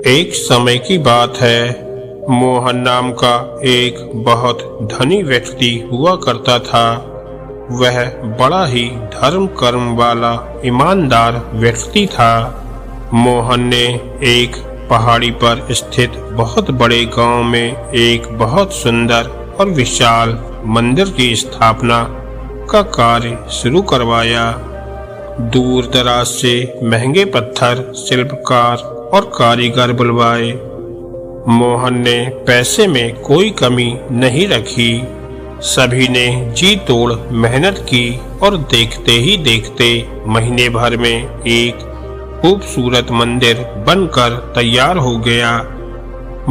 एक समय की बात है। मोहन नाम का एक बहुत धनी व्यक्ति हुआ करता था। वह बड़ा ही धर्म कर्म वाला ईमानदार व्यक्ति था। मोहन ने एक पहाड़ी पर स्थित बहुत बड़े गांव में एक बहुत सुंदर और विशाल मंदिर की स्थापना का कार्य शुरू करवाया। दूर दराज से महंगे पत्थर, शिल्पकार और कारीगर बुलवाए। मोहन ने पैसे में कोई कमी नहीं रखी। सभी ने जी तोड़ मेहनत की और देखते ही देखते महीने भर में एक खूबसूरत मंदिर बनकर तैयार हो गया।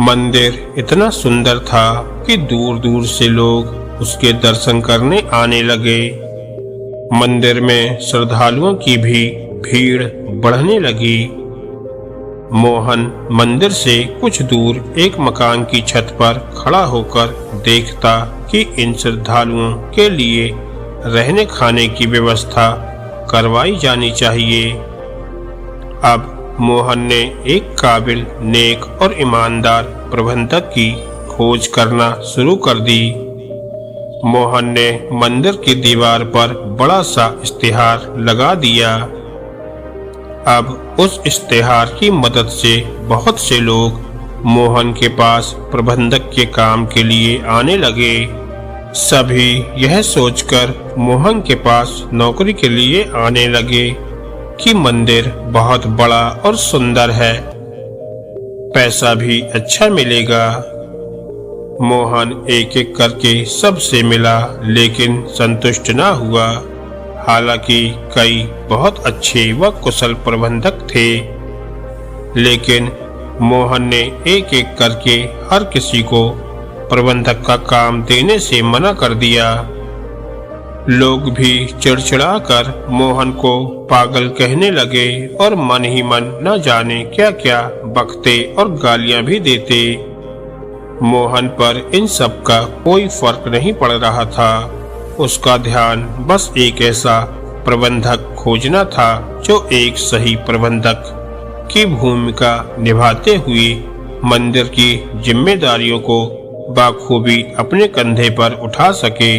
मंदिर इतना सुंदर था कि दूर दूर से लोग उसके दर्शन करने आने लगे। मंदिर में श्रद्धालुओं की भी भीड़ बढ़ने लगी। मोहन मंदिर से कुछ दूर एक मकान की छत पर खड़ा होकर देखता कि इन श्रद्धालुओं के लिए रहने खाने की व्यवस्था करवाई जानी चाहिए। अब मोहन ने एक काबिल, नेक और ईमानदार प्रबंधक की खोज करना शुरू कर दी। मोहन ने मंदिर की दीवार पर बड़ा सा इश्तिहार लगा दिया। अब उस इश्तिहार की मदद से बहुत से लोग मोहन के पास प्रबंधक के काम के लिए आने लगे। सभी यह सोचकर मोहन के पास नौकरी के लिए आने लगे कि मंदिर बहुत बड़ा और सुंदर है, पैसा भी अच्छा मिलेगा। मोहन एक एक करके सबसे मिला लेकिन संतुष्ट न हुआ। हालांकि कई बहुत अच्छे व कुशल प्रबंधक थे, लेकिन मोहन ने एक एक करके हर किसी को प्रबंधक का काम देने से मना कर दिया। लोग भी चिड़चिड़ाकर मोहन को पागल कहने लगे और मन ही मन न जाने क्या क्या बकते और गालियां भी देते। मोहन पर इन सब का कोई फर्क नहीं पड़ रहा था। उसका ध्यान बस एक ऐसा प्रबंधक खोजना था जो एक सही प्रबंधक की भूमिका निभाते हुए मंदिर की जिम्मेदारियों को बाखूबी अपने कंधे पर उठा सके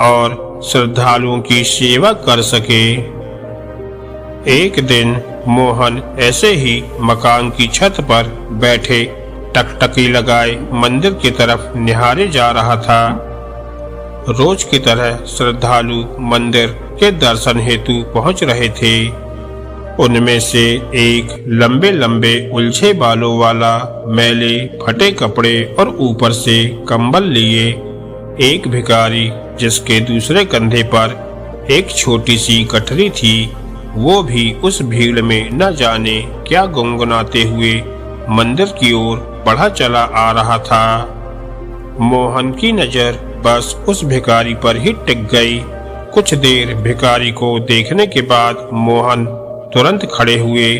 और श्रद्धालुओं की सेवा कर सके। एक दिन मोहन ऐसे ही मकान की छत पर बैठे टकटकी लगाए मंदिर की तरफ निहारे जा रहा था। रोज की तरह श्रद्धालु मंदिर के दर्शन हेतु पहुंच रहे थे। उनमें से एक लंबे लंबे उलझे बालों वाला, मैले फटे कपड़े और ऊपर से कंबल लिए एक भिखारी, जिसके दूसरे कंधे पर एक छोटी सी गठरी थी, वो भी उस भीड़ में न जाने क्या गुनगुनाते हुए मंदिर की ओर बढ़ा चला आ रहा था। मोहन की नजर बस उस भिखारी पर ही टिक गई। कुछ देर भिखारी को देखने के बाद मोहन तुरंत खड़े हुए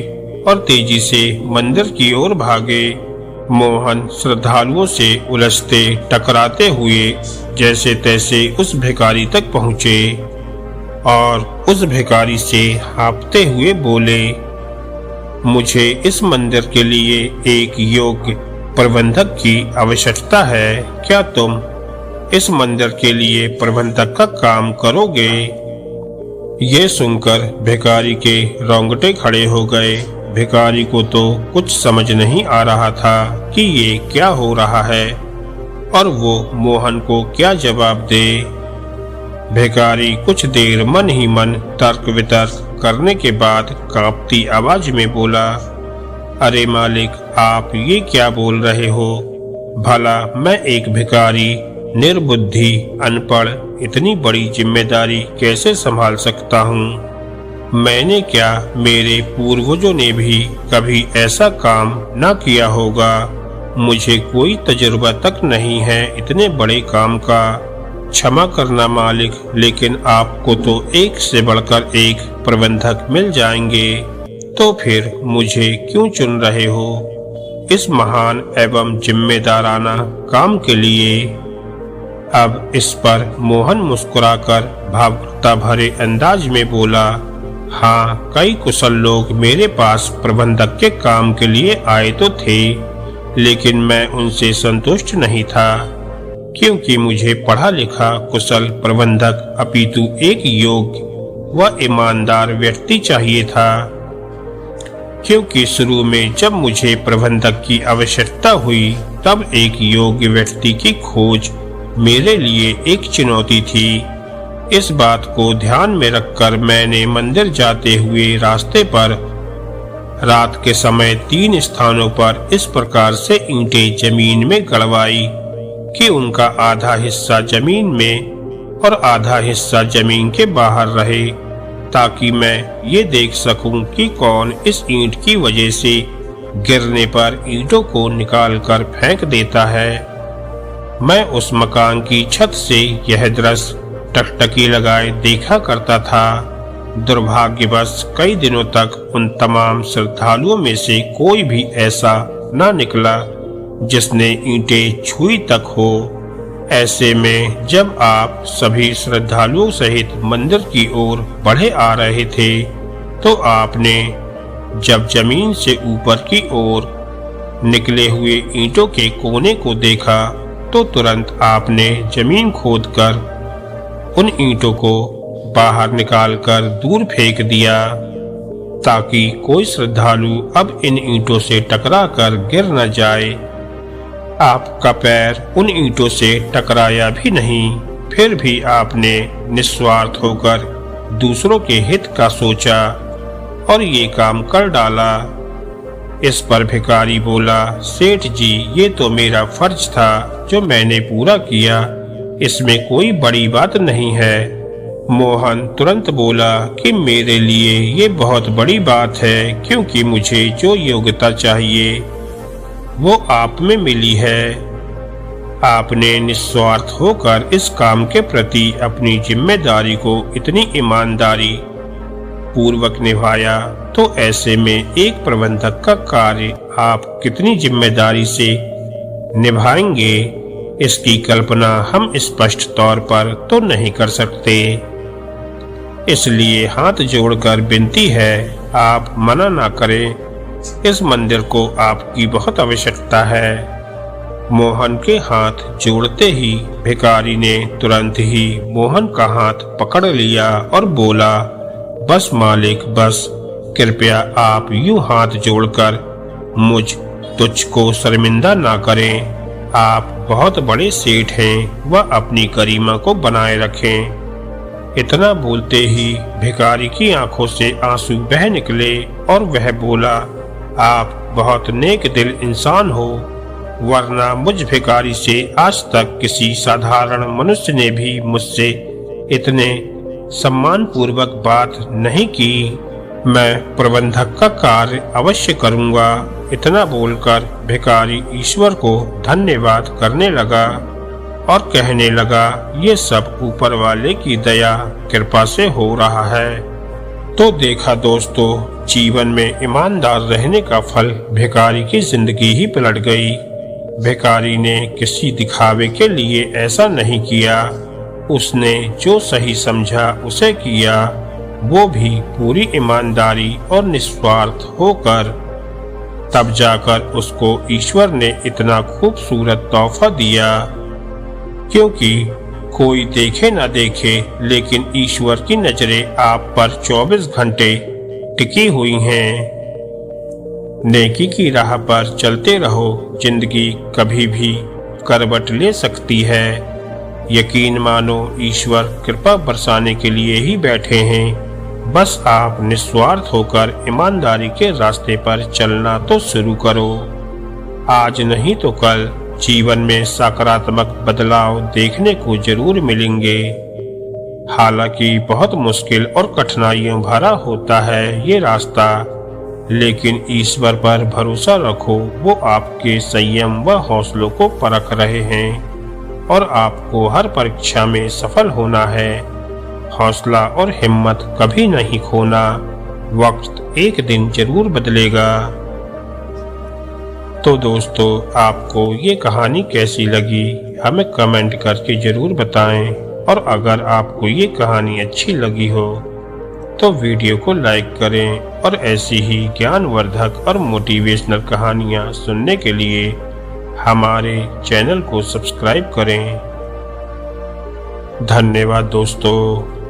और तेजी से मंदिर की ओर भागे। मोहन श्रद्धालुओं से उलझते टकराते हुए जैसे तैसे उस भिखारी तक पहुँचे और उस भिखारी से हाँफते हुए बोले, मुझे इस मंदिर के लिए एक योग्य प्रबंधक की आवश्यकता है। क्या तुम इस मंदिर के लिए प्रबंधक का काम करोगे? ये सुनकर भिखारी के रोंगटे खड़े हो गए। भिखारी को तो कुछ समझ नहीं आ रहा था कि ये क्या हो रहा है और वो मोहन को क्या जवाब दे। भिखारी कुछ देर मन ही मन तर्क वितर्क करने के बाद कांपती आवाज में बोला, अरे मालिक, आप ये क्या बोल रहे हो? भला मैं एक भिखारी, निर्बुद्धि, अनपढ़ इतनी बड़ी जिम्मेदारी कैसे संभाल सकता हूँ? मैंने क्या, मेरे पूर्वजों ने भी कभी ऐसा काम न किया होगा। मुझे कोई तजुर्बा तक नहीं है इतने बड़े काम का। क्षमा करना मालिक, लेकिन आपको तो एक से बढ़कर एक प्रबंधक मिल जाएंगे, तो फिर मुझे क्यों चुन रहे हो इस महान एवं जिम्मेदाराना काम के लिए? अब इस पर मोहन मुस्कुराकर भावुकता भरे अंदाज में बोला, हाँ, कई कुशल लोग मेरे पास प्रबंधक के काम के लिए आए तो थे, लेकिन मैं उनसे संतुष्ट नहीं था, क्योंकि मुझे पढ़ा लिखा कुशल प्रबंधक अपितु एक योग्य व ईमानदार व्यक्ति चाहिए था। क्योंकि शुरू में जब मुझे प्रबंधक की आवश्यकता हुई, तब एक योग्य व्यक्ति की खोज मेरे लिए एक चुनौती थी। इस बात को ध्यान में रखकर मैंने मंदिर जाते हुए रास्ते पर रात के समय 3 स्थानों पर इस प्रकार से ईंटें जमीन में गड़वाई कि उनका आधा हिस्सा जमीन में और आधा हिस्सा जमीन के बाहर रहे, ताकि मैं ये देख सकूं कि कौन इस ईंट की वजह से गिरने पर ईंटों को निकालकर फेंक देता है। मैं उस मकान की छत से यह दृश्य टकटकी लगाए देखा करता था। दुर्भाग्यवश कई दिनों तक उन तमाम श्रद्धालुओं में से कोई भी ऐसा न निकला जिसने ईंटें छुई तक हो। ऐसे में जब आप सभी श्रद्धालुओं सहित मंदिर की ओर बढ़े आ रहे थे, तो आपने जब जमीन से ऊपर की ओर निकले हुए ईंटों के कोने को देखा, तो तुरंत आपने जमीन खोदकर उन ईंटों को बाहर निकालकर दूर फेंक दिया, ताकि कोई श्रद्धालु अब इन ईंटों से टकराकर गिर न जाए। आपका पैर उन ईंटों से टकराया भी नहीं, फिर भी आपने निस्वार्थ होकर दूसरों के हित का सोचा और ये काम कर डाला। इस पर भिखारी बोला, सेठ जी, ये तो मेरा फर्ज था जो मैंने पूरा किया, इसमें कोई बड़ी बात नहीं है। मोहन तुरंत बोला कि मेरे लिए ये बहुत बड़ी बात है, क्योंकि मुझे जो योग्यता चाहिए वो आप में मिली है। आपने निस्वार्थ होकर इस काम के प्रति अपनी जिम्मेदारी को इतनी ईमानदारी पूर्वक निभाया, तो ऐसे में एक प्रबंधक का कार्य आप कितनी जिम्मेदारी से निभाएंगे, इसकी कल्पना हम स्पष्ट तौर पर तो नहीं कर सकते। इसलिए हाथ जोड़कर विनती है, आप मना ना करें, इस मंदिर को आपकी बहुत आवश्यकता है। मोहन के हाथ जोड़ते ही भिखारी ने तुरंत ही मोहन का हाथ पकड़ लिया और बोला, बस मालिक, बस कृपया आप यूं हाथ जोड़कर मुझ तुझ को शर्मिंदा ना करें। आप बहुत बड़े सेठ हैं, वह अपनी गरिमा को बनाए रखें। इतना बोलते ही भिखारी की आंखों से आंसू बह निकले और वह बोला, आप बहुत नेक दिल इंसान हो, वरना मुझ भिखारी से आज तक किसी साधारण मनुष्य ने भी मुझसे इतने सम्मान पूर्वक बात नहीं की। मैं प्रबंधक का कार्य अवश्य करूंगा। इतना बोलकर भिखारी ईश्वर को धन्यवाद करने लगा और कहने लगा, ये सब ऊपर वाले की दया कृपा से हो रहा है। तो देखा दोस्तों, जीवन में ईमानदार रहने का फल भिखारी की जिंदगी ही पलट गई। भिखारी ने किसी दिखावे के लिए ऐसा नहीं किया, उसने जो सही समझा उसे किया, वो भी पूरी ईमानदारी और निस्वार्थ होकर। तब जाकर उसको ईश्वर ने इतना खूबसूरत तोहफा दिया, क्योंकि कोई देखे ना देखे, लेकिन ईश्वर की नजरें आप पर 24 घंटे टिकी हुई हैं। नेकी की राह पर चलते रहो, जिंदगी कभी भी करवट ले सकती है। यकीन मानो ईश्वर कृपा बरसाने के लिए ही बैठे हैं। बस आप निस्वार्थ होकर ईमानदारी के रास्ते पर चलना तो शुरू करो। आज नहीं तो कल जीवन में सकारात्मक बदलाव देखने को जरूर मिलेंगे। हालांकि बहुत मुश्किल और कठिनाइयों भरा होता है ये रास्ता, लेकिन ईश्वर पर भरोसा रखो, वो आपके संयम व हौसलों को परख रहे हैं और आपको हर परीक्षा में सफल होना है। हौसला और हिम्मत कभी नहीं खोना, वक्त एक दिन जरूर बदलेगा। तो दोस्तों, आपको ये कहानी कैसी लगी हमें कमेंट करके जरूर बताएं, और अगर आपको ये कहानी अच्छी लगी हो तो वीडियो को लाइक करें और ऐसी ही ज्ञानवर्धक और मोटिवेशनल कहानियाँ सुनने के लिए हमारे चैनल को सब्सक्राइब करें। धन्यवाद दोस्तों।